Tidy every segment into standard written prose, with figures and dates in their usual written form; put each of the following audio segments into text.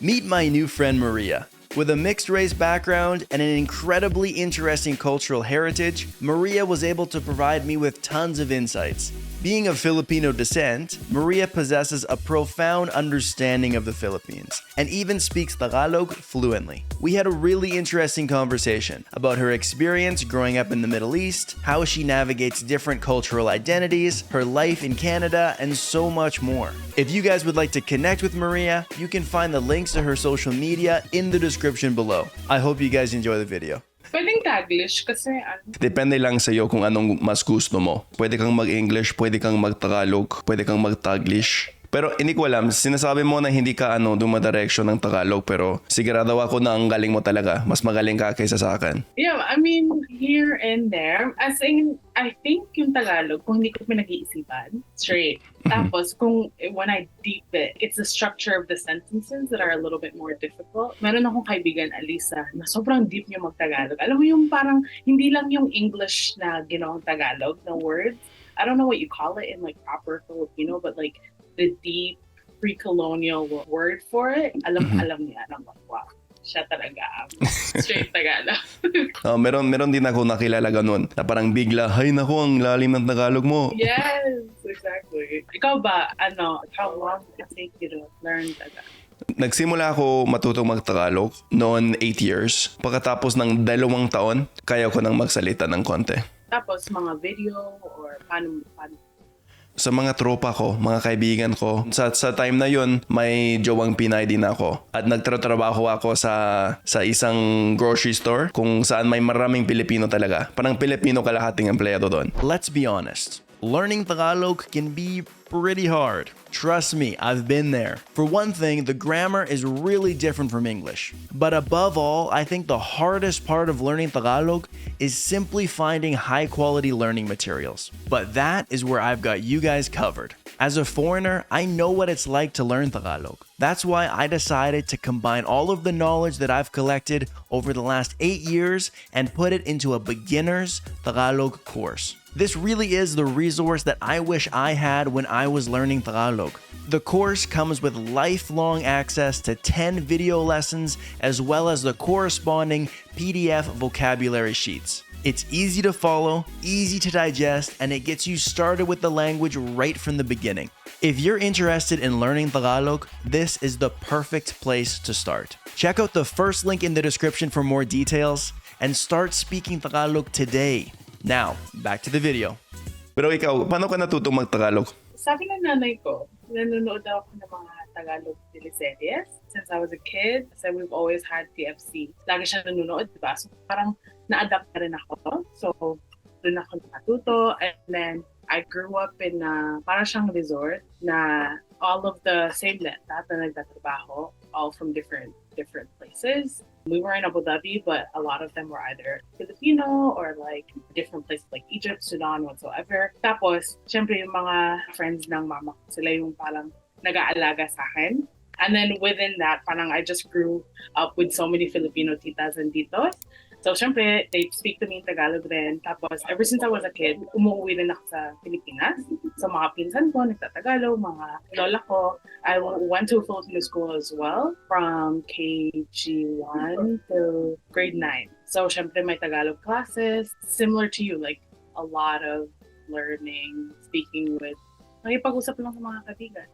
Meet my new friend Maria. With a mixed-race background and an incredibly interesting cultural heritage, Maria was able to provide me with tons of insights. Being of Filipino descent, Maria possesses a profound understanding of the Philippines and even speaks Tagalog fluently. We had a really interesting conversation about her experience growing up in the Middle East, how she navigates different cultural identities, her life in Canada, and so much more. If you guys would like to connect with Maria, you can find the links to her social media in the description below. I hope you guys enjoy the video. Pwedeng Taglish kasi Depende lang sa'yo kung anong mas gusto mo. Pwede kang mag-English, pwede kang mag-Tagalog, pwede kang mag-Taglish. Pero hindi ko alam, sinasabi mo na hindi ka dumadireksyon ng Tagalog, pero sigurado ako na ang galing mo talaga. Mas magaling ka kaysa sa akin. Yeah, I mean, here and there. As in, I think yung Tagalog, kung hindi ko pinag-iisipan, straight. Tapos, when I deep it, it's the structure of the sentences that are a little bit more difficult. Meron akong kaibigan, Alisa, na sobrang deep yung mag-Tagalog. Alam mo yung parang, hindi lang yung English na ginawang Tagalog, na words. I don't know what you call it in like proper Filipino, but like, the deep pre-colonial word for it, alam niya ng wow. Siya talaga straight Tagalog. Meron din ako nakilala ganun, na parang bigla, hay naku, ang lalim ng Tagalog mo. Yes, exactly. Ikaw ba, how long did it take you to learn Tagalog? Nagsimula ako matutong mag-Tagalog noon 8 years. Pagkatapos ng 2 taon, kaya ko nang magsalita ng konti. Tapos mga video or paano? Sa mga tropa ko, mga kaibigan ko, sa time na yun, may jowang Pinay din ako. At nagtatrabaho ako sa isang grocery store kung saan may maraming Pilipino talaga. Parang Pilipino kalahating empleyado doon. Let's be honest. Learning Tagalog can be pretty hard. Trust me, I've been there. For one thing, the grammar is really different from English. But above all, I think the hardest part of learning Tagalog is simply finding high-quality learning materials. But that is where I've got you guys covered. As a foreigner, I know what it's like to learn Tagalog. That's why I decided to combine all of the knowledge that I've collected over the last 8 years and put it into a beginner's Tagalog course. This really is the resource that I wish I had when I was learning Tagalog. The course comes with lifelong access to 10 video lessons as well as the corresponding PDF vocabulary sheets. It's easy to follow, easy to digest, and it gets you started with the language right from the beginning. If you're interested in learning Tagalog, this is the perfect place to start. Check out the first link in the description for more details and start speaking Tagalog today. Now, back to the video. Pero ikaw, paano ka natutong mag-Tagalog? Sabi ng nanay ko, nanonood ako ng mga Tagalog teleseries since I was a kid. So we've always had TFC. Lagi siya nanonood, diba? So parang na-adapt na rin ako. So doon ako natuto. And then I grew up in parang siyang resort na all of the same lahat na nagtatrabaho, all from different places. We were in Abu Dhabi, but a lot of them were either Filipino or like different places like Egypt, Sudan, whatsoever. Tapos, syempre yung mga friends ng mama ko, sila yung parang nag-aalaga sa akin. And then within that, parang I just grew up with so many Filipino titas and titos. So, syempre, they speak to me in Tagalog then. Tapos, ever since I was a kid, umuwi rin ako sa Pilipinas. So, mga pinsan ko, nagtatagalog, mga lola ko. I went to a Filipino school as well from KG1 to grade 9. So, syempre, may Tagalog classes. Similar to you, like a lot of learning, speaking with, nakipag-usap lang sa mga kaibigan.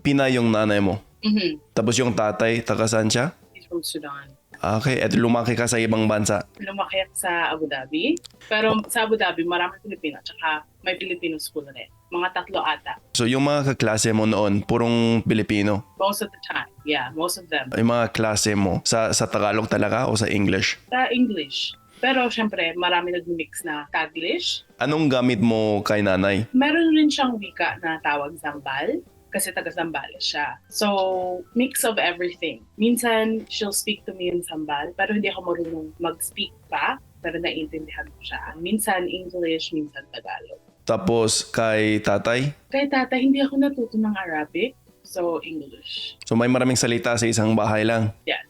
Pinay yung nanay mo. Mm-hmm. Tapos yung tatay, taga saan siya? He's from Sudan. Okay, at lumaki ka sa ibang bansa. Lumaki ako sa Abu Dhabi. Pero sa Abu Dhabi, maraming Pilipino. Tsaka may Filipino school rin. Mga 3 ata. So yung mga kaklase mo noon, purong Pilipino? Most of the time. Yeah, most of them. Yung mga klase mo, sa Tagalog talaga o sa English? Sa English. Pero syempre, marami nag-mix na Taglish. Anong gamit mo kay nanay? Meron rin siyang wika na tawag Zambal. Kasi taga Zambales siya. So, mix of everything. Minsan, she'll speak to me in Zambal, pero hindi ako marunong mag-speak pa, pero naiintindihan ko siya. Minsan English, minsan Tagalog. Tapos kay tatay? Kay tatay, hindi ako natuto ng Arabic, so English. So may maraming salita sa isang bahay lang? Yes.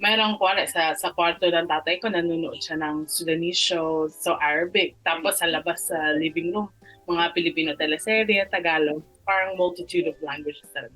Mayroong sa kwarto ng tatay ko, nanonood siya ng Sudanese shows, so Arabic. Tapos sa labas sa living room, mga Filipino teleserye, Tagalog. Parang multitude of languages talaga.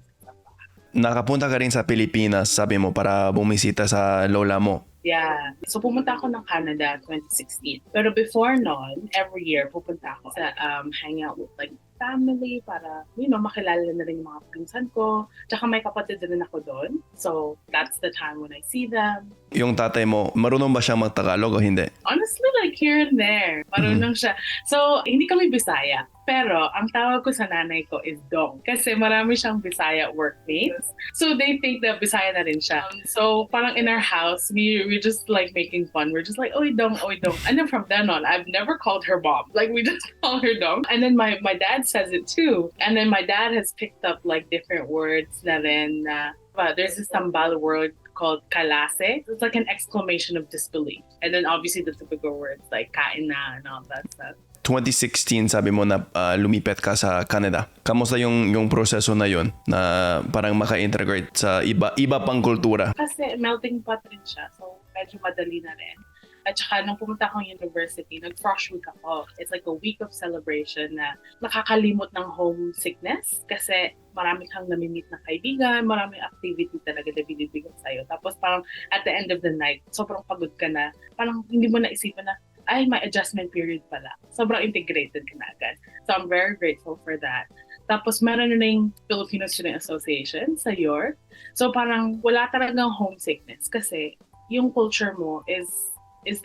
Nakapunta ka rin sa Pilipinas, sabi mo, para bumisita sa lola mo. Yeah. So pumunta ako ng Canada 2016. Pero before noon, every year pupunta ako sa hang out with like family para, makilala na rin yung mga pinsan ko. Tsaka may kapatid rin ako doon. So that's the time when I see them. Yung tatay mo, marunong ba siyang magtagalog o hindi? Honestly, like here and there. Marunong siya. So, hindi kami Bisaya. Pero, ang tawag ko sa nanay ko is Dong. Kasi marami siyang Bisaya workmates. So, they think that Bisaya na rin siya. So, parang in our house, we just like making fun. We're just like, oy Dong, oy Dong. And then from then on, I've never called her mom. Like, we just call her Dong. And then my dad says it too. And then my dad has picked up like different words na rin. There's this Sambal word called kalase. It's like an exclamation of disbelief. And then obviously the typical words like kain na and all that stuff. 2016, sabi mo na lumipat ka sa Canada. Kamusta yung proseso na yon na parang maka-integrate sa iba pang kultura? Kasi melting pot rin siya. So medyo madali na rin. At saka nung pumunta akong university, nag-frosh week ako. It's like a week of celebration na nakakalimot ng homesickness kasi marami kang namimit na kaibigan, maraming activity talaga na binibigyan sa'yo. Tapos parang at the end of the night, sobrang pagod ka na. Parang hindi mo naisipan na, ay, may adjustment period pala. Sobrang integrated ka na agad. So I'm very grateful for that. Tapos meron na yung Filipino Student Association sa York. So parang wala talagang homesickness kasi yung culture mo is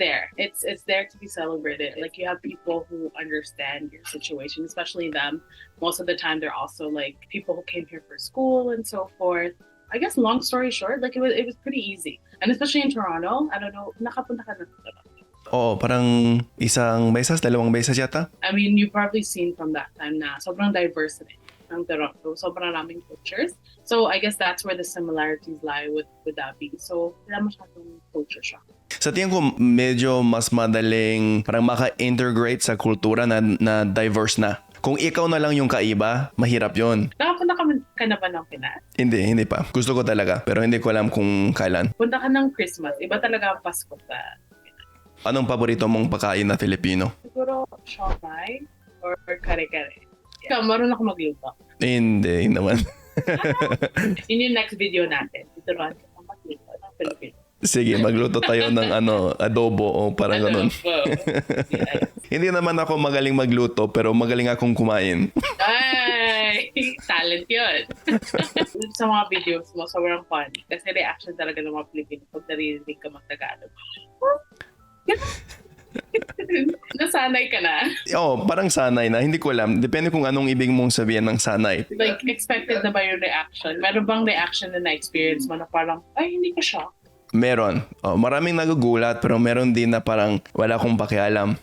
there. It's there to be celebrated. Like you have people who understand your situation, especially them. Most of the time, they're also like people who came here for school and so forth. I guess long story short, like it was pretty easy. And especially in Toronto, I don't know, nakapunta ka na Toronto. Oo, parang dalawang beses yata. I mean, you've probably seen from that time na sobrang diverse rin ng Toronto. Sobrang raming cultures. So I guess that's where the similarities lie with Davie. So wala masyadong culture shock. Sa tingin ko, medyo mas madaling parang maka-integrate sa kultura na diverse na. Kung ikaw na lang yung kaiba, mahirap yon. Nakapunta ka na ba ng Pinas? Hindi pa. Gusto ko talaga, pero hindi ko alam kung kailan. Punta ka ng Christmas. Iba talaga ang Pasko sa Pinas. Anong paborito mong pagkain na Filipino? Siguro, siomai or kare-kare. Ikaw, marunong ako magluto. Hindi naman. Yun yung next video natin. Ituruan ko magluto ng Filipino. Sige, magluto tayo ng adobo o parang ganun. Yes. Hindi naman ako magaling magluto pero magaling akong kumain. Ay! Talent yun. Sa mga videos mo, sobrang funny. Kasi reaction talaga ng mga Pilipino pag naririnig ka mag-Tagalog. Nasanay ka na. Oo, parang sanay na. Hindi ko alam. Depende kung anong ibig mong sabihin ng sanay. Like, expected na ba yung reaction? Meron bang reaction na na-experience mo na parang, ay, hindi ka shock? Meron. Maraming nagugulat pero meron din na parang wala akong pakialam.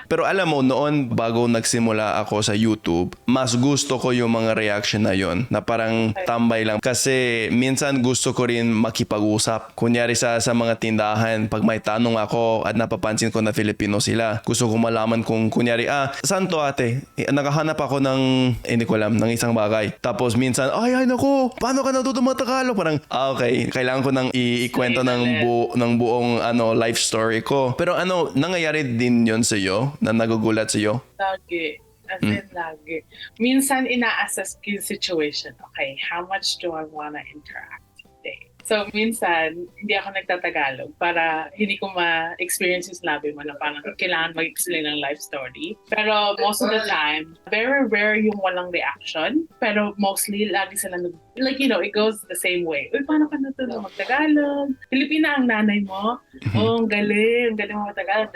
Pero alam mo, noon bago nagsimula ako sa YouTube, mas gusto ko yung mga reaction na yon na parang tambay lang. Kasi minsan gusto ko rin makipag-usap. Kunyari sa mga tindahan, pag may tanong ako at napapansin ko na Filipino sila, gusto ko malaman kung kunyari, saan to ate? Nakahanap ako ng, hindi ko alam, ng isang bagay. Tapos minsan, ay naku, paano ka natuto mag-Tagalog? Parang, okay, kailangan ko nang ikwento ng buong life story ko. Pero nangyayari din yon sa iyo na nagugulat sa iyo? Lagi. As in, lagi. Minsan, ina-assess ko yung situation. Okay, how much do I wanna interact today? So, minsan, hindi ako nagtatagalog para hindi ko ma-experience yung sinabi mo na parang kailangan mag-explain ng life story. Pero most of the time, very rare yung walang reaction. Pero mostly, lagi sila like, it goes the same way. Uy, paano ka natuto mag-Tagalog? Pilipina ang nanay mo. Oh, ang galing mo mag-Tagalog.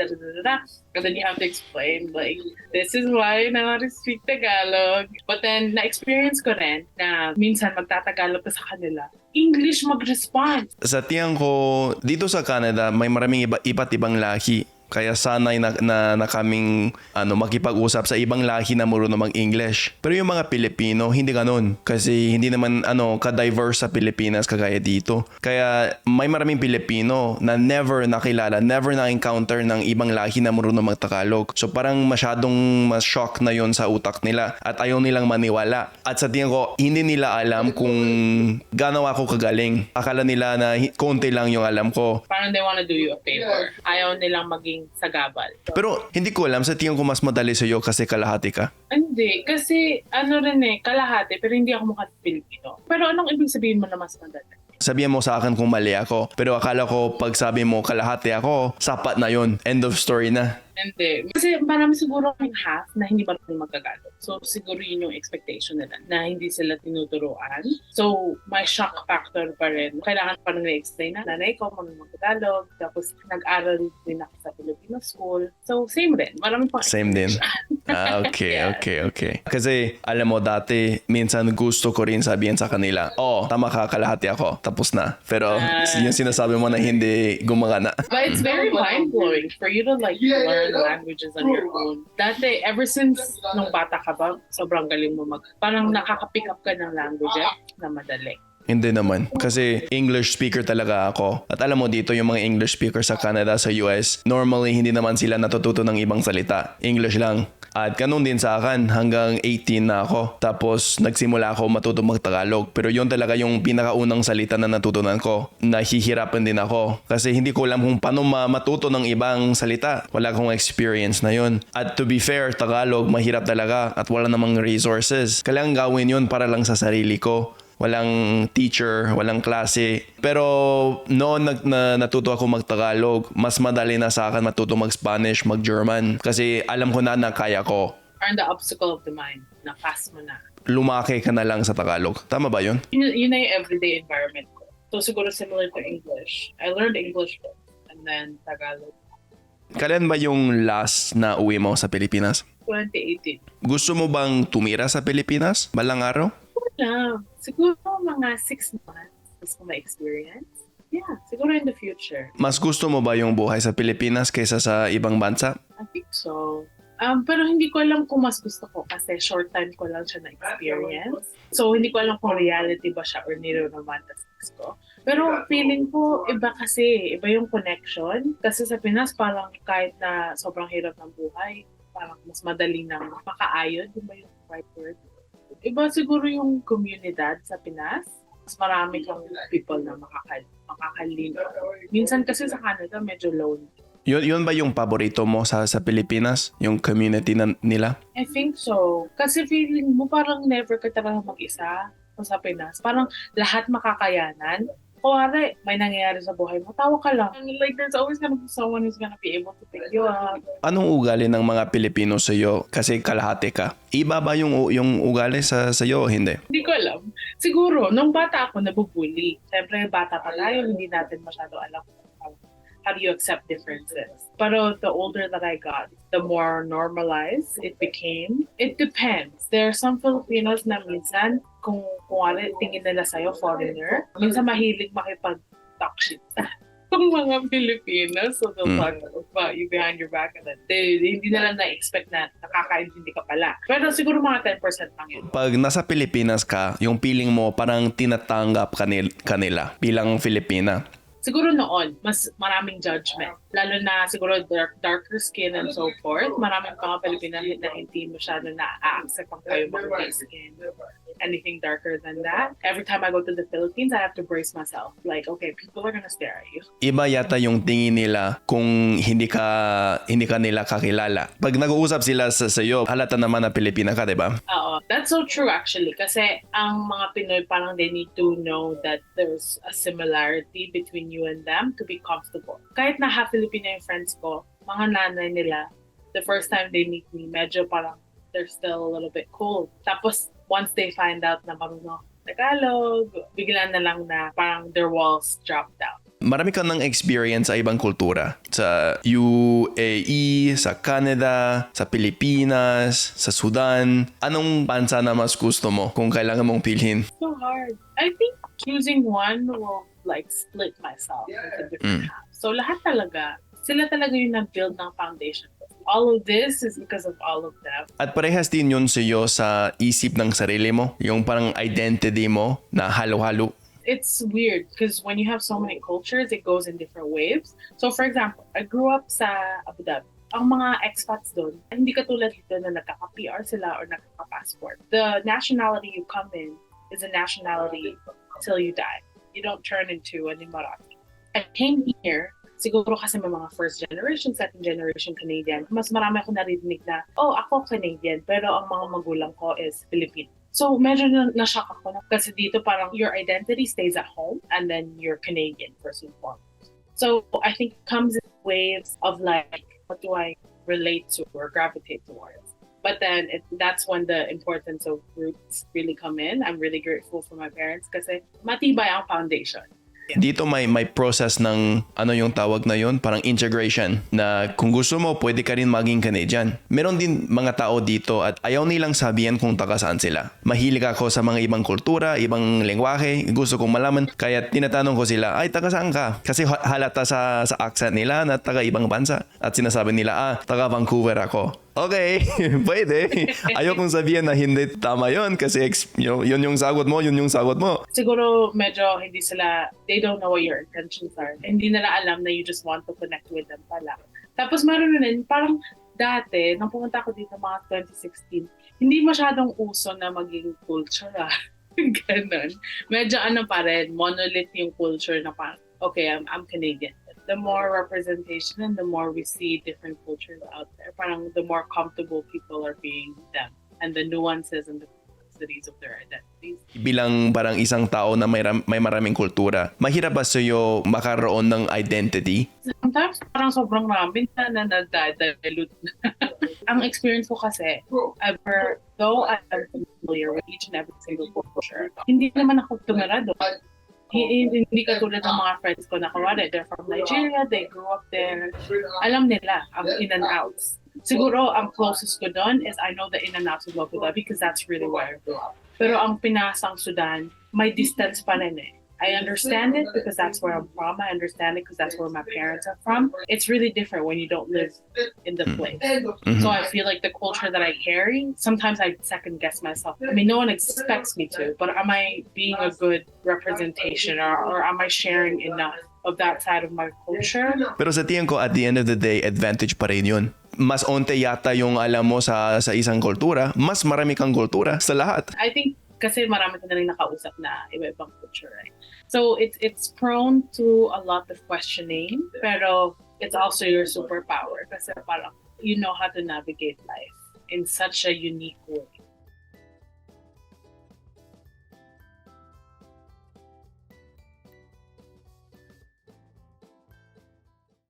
And then you have to explain, like, this is why I want to speak Tagalog. But then, na-experience ko rin na minsan magtatagalog ka sa kanila. English mag-respond. Sa tingin ko, dito sa Canada, may maraming iba't ibang lahi. Kaya sanay na kaming makipag-usap sa ibang lahi na marunong mag-English. Pero yung mga Pilipino, hindi ganun. Kasi hindi naman ka-diverse sa Pilipinas kagaya dito. Kaya may maraming Pilipino na never nakilala, never na-encounter ng ibang lahi na marunong mag-Tagalog. So parang masyadong mas shock na yon sa utak nila at ayaw nilang maniwala. At sa tingin ko, hindi nila alam kung gaano ako kagaling. Akala nila na konti lang yung alam ko. Parang they wanna do you a favor. Ayaw nilang maging maging sagabal. So, Pero hindi ko alam, sa tingin ko mas madali sa'yo kasi kalahati ka. hindi. Kasi kalahati, pero hindi ako mukha Pilipino. Pero anong ibig sabihin mo na mas madali? Sabihan mo sa akin kung mali ako. Pero akala ko pag sabi mo kalahati ako, sapat na yun. End of story na. Hindi. Kasi marami siguro yung half na hindi marunong magtagalog. So siguro yun yung expectation nila na hindi sila tinuturuan. So may shock factor pa rin. Kailangan pa rin na-explain na nanay ko marunong magtagalog. Tapos nag-aral din ako sa Filipino school. So same rin. Marami pang Same din. Okay, Yeah. okay. Kasi alam mo dati, minsan gusto ko rin sabihin sa kanila, tama ka, kalahati ako. Tapos na. Pero yung sinasabi mo na hindi gumagana. But it's very mind-blowing for you to learn languages on your own. Dati, ever since nung bata ka ba, sobrang galing mo parang nakaka-pick up ka ng languages na madali. Hindi naman. Kasi English speaker talaga ako. At alam mo dito yung mga English speaker sa Canada, sa US, normally hindi naman sila natututo ng ibang salita. English lang. At ganun din sa akin, hanggang 18 na ako. Tapos nagsimula ako matuto mag-Tagalog. Pero yun talaga yung pinakaunang salita na natutunan ko. Nahihirapan din ako. Kasi hindi ko alam kung paano matuto ng ibang salita. Wala akong experience na yun. At to be fair, Tagalog, mahirap talaga. At wala namang resources. Kailangan gawin yun para lang sa sarili ko. Walang teacher, walang klase. Pero noon natuto ako mag-Tagalog, mas madali na sa akin matuto mag-Spanish, mag-German. Kasi alam ko na kaya ko. Earn the obstacle of the mind. Na-pass mo na. Lumaki ka na lang sa Tagalog. Tama ba yun? Yun na yung everyday environment ko. So siguro similar to English. I learned English first and then Tagalog. Kailan ba yung last na uwi mo sa Pilipinas? 2018. Gusto mo bang tumira sa Pilipinas balang araw? Wala. Siguro mga 6 months gusto ko ma-experience. Yeah, siguro in the future. Mas gusto mo ba yung buhay sa Pilipinas kaysa sa ibang bansa? I think so. Pero hindi ko alam kung mas gusto ko kasi short time ko lang siya na-experience. So, hindi ko alam kung reality ba siya or niro-romanticize ko. Pero feeling ko, iba kasi. Iba yung connection. Kasi sa Pinas, parang kahit na sobrang hirap ng buhay, parang mas madali nang makaayod. Di ba yung right word? Iba siguro yung komunidad sa Pinas. Mas marami kang people na makakalino. Minsan kasi sa Canada, medyo lonely. Yun ba yung paborito mo sa Pilipinas? Yung community nila? I think so. Kasi feeling mo parang never ka talaga mag-isa sa Pinas. Parang lahat makakayanan. Kuwari, may nangyayari sa buhay mo, tawa ka lang. Like, there's always gonna be someone who's gonna be able to pick you up. Anong ugali ng mga Pilipino sa'yo? Kasi kalahati ka. Iba ba yung ugali sa sa'yo o hindi? Hindi ko alam. Siguro, nung bata ako, nabubuli. Siyempre, bata pa tayo, hindi natin masyado alam how do you accept differences. Pero the older that I got, the more normalized it became. It depends. There are some Filipinos na minsan, kung tingin nila sa'yo, foreigner, minsan mahilig makipag-talk shit. Kung mga Filipinos, so they'll talk about you behind your back and then hindi nila na-expect na nakakaintindi ka pala. Pero siguro mga 10% lang yun. Pag nasa Pilipinas ka, yung feeling mo parang tinatanggap kanila bilang Filipina. Siguro noon, mas maraming judgment. Lalo na siguro darker skin and so forth. Maraming mga Pilipinas na hindi masyado na-accept ang kayo mga light skin. Anything darker than that. Every time I go to the Philippines, I have to brace myself. Like, okay, people are gonna stare at you. Iba yata yung tingin nila kung hindi ka nila kakilala. Pag nag-uusap sila sa iyo, halata naman na Pilipina ka, di ba? Oo. That's so true actually. Kasi ang mga Pinoy parang they need to know that there's a similarity between you and them to be comfortable. Kahit na Filipino yung friends ko, mga nanay nila, the first time they meet me, medyo parang they're still a little bit cold. Tapos, once they find out na marunong Tagalog, bigla na lang na parang their walls drop down. Marami ka ng experience sa ibang kultura. Sa UAE, sa Canada, sa Pilipinas, sa Sudan. Anong bansa na mas gusto mo kung kailangan mong pilhin? So hard. I think choosing one will like split myself into different halves. So lahat talaga, sila talaga yung nag-build ng foundation. All of this is because of all of them. At parehas din yun sa'yo sa isip ng sarili mo. Yung parang identity mo na halo-halo. It's weird because when you have so many cultures, it goes in different waves. So for example, I grew up sa Abu Dhabi. Ang mga expats doon, hindi katulad dito na nagkaka-PR sila or nagkaka-passport. The nationality you come in is a nationality till you die. You don't turn into an Emirati. I came here siguro kasi may mga first generation, second generation Canadian, mas marami ako narinig na, oh, ako Canadian, pero ang mga magulang ko is Filipino. So medyo na-shock ako na kasi dito parang your identity stays at home and then you're Canadian first and foremost. So I think it comes in waves of like, what do I relate to or gravitate towards? But then that's when the importance of roots really come in. I'm really grateful for my parents kasi matibay ang foundation. Dito may process ng ano yung tawag na yun, parang integration na kung gusto mo pwede ka rin maging Canadian. Meron din mga tao dito at ayaw nilang sabihan kung taga saan sila. Mahilig ako sa mga ibang kultura, ibang lengguwahe, gusto kong malaman kaya tinatanong ko sila, ay taga saan ka? Kasi halata sa accent nila na taga ibang bansa at sinasabi nila, taga Vancouver ako. Okay, pwede. Ayaw kong sabihin na hindi tama yun kasi yun yung sagot mo, yun yung sagot mo. Siguro medyo hindi sila, they don't know what your intentions are. Hindi nila alam na you just want to connect with them pala. Tapos meron rin, parang dati, nung pumunta ako dito mga 2016, hindi masyadong uso na maging culture Ganon. Medyo pa rin, monolith yung culture na parang, okay, I'm Canadian. The more representation and the more we see different cultures out there, parang the more comfortable people are being them and the nuances and the complexities of their identities. Bilang parang isang tao na may maraming kultura, mahirap ba sa'yo makaroon ng identity? Sometimes parang sobrang marami na nadadilute. Ang experience ko kasi, though I'm familiar with each and every single culture, hindi naman ako tumira doon. Hindi katulad ng mga friends ko na kawari, they're from Nigeria, they grew up there. Alam nila ang in and outs. Siguro ang closest ko doon is I know the in and outs of Abu Dhabi because that's really where I grew up. Pero ang Pinasang Sudan, may distance pa rin eh. I understand it because that's where I'm from. I understand it because that's where my parents are from. It's really different when you don't live in the place. Mm-hmm. So I feel like the culture that I carry, sometimes I second guess myself. I mean, no one expects me to, but am I being a good representation or am I sharing enough of that side of my culture? Pero sa tingin ko, at the end of the day, advantage pa rin yun. Mas onte yata yung alam mo sa isang kultura, mas marami kang kultura sa lahat. I think kasi marami ka na rin nakausap na iba-ibang culture, right? So it's prone to a lot of questioning, pero it's also your superpower kasi parang you know how to navigate life in such a unique way.